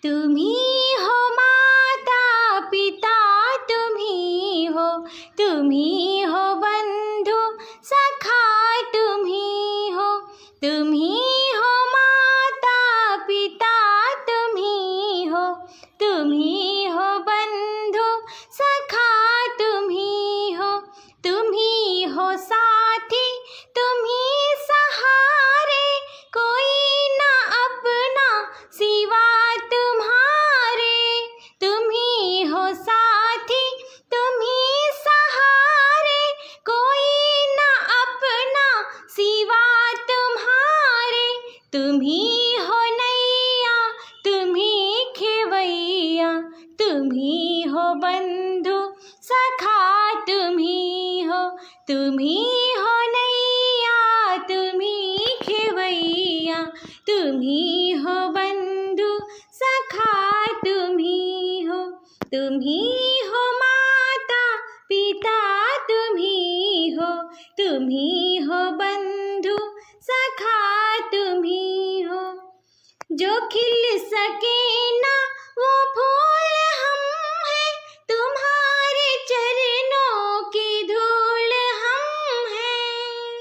तुम्ही हो माता पिता, तुम्ही हो बंधु सखा, तुम्ही हो माता पिता, तुम्ही हो बंधु सखा, तुम्ही हो साथी, तुम्ही सहारे, कोई ना अपना सिवा तुम्हारे। तुम्ही हो साथी, तुम्ही सहारे, कोई ना अपना सिवा तुम्हारे। तुम्ही हो नैया, तुम्ही खेवैया, तुम्ही हो बंधु सखा, तुम्ही हो नैया, तुम्ही खेवैया, तुम्ही हो बंधु सखा, तुम्ही हो माता पिता, तुम्ही हो बंधु सखा, तुम्ही हो। जो खिल सके ना वो फूल हम हैं, तुम्हारे चरणों की धूल हम हैं।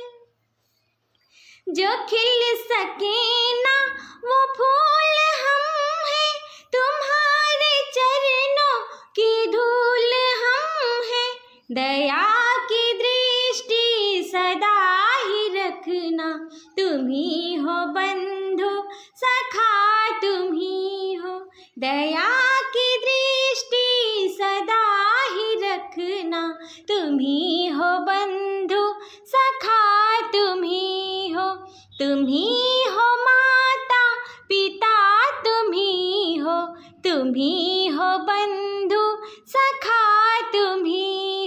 जो खिल सके ना वो फूल हम हैं, तुम्हारे चरणों की धूल हम हैं। दया की दृष्टि सदा ही रखना, तुम्ही हो बंधु सखा, तुम्ही हो। दया की दृष्टि सदा ही रखना, तुम्ही हो बंधु सखा, तुम्ही हो माता पिता, तुम्ही हो बंधु सखा, तुम्ही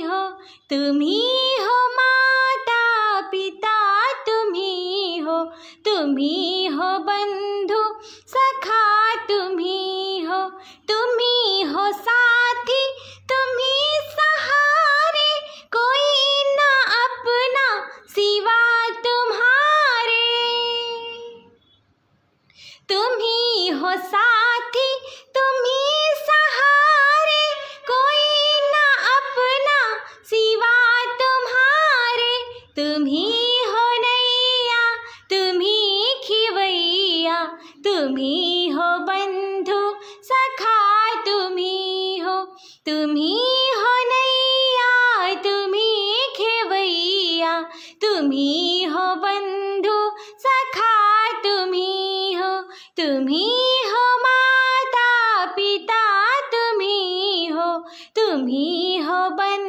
हो माता पिता, तुम्ही हो बंधु सखा, तुम्ही हो साथी, तुम्ही सहारे, कोई ना अपना सिवा तुम्हारे। तुम्ही हो साथी, तुम्ही सहारे, कोई ना अपना सिवा तुम्हारे। तुम्ही हो नैया, तुम्ही खिवैया, तुम्ही हो बंधु सखा, तुम्ही हो नैया, तुम्ही खेवैया, तुम्ही हो बंधु सखा, तुम्ही हो माता पिता, तुम्ही हो बंधु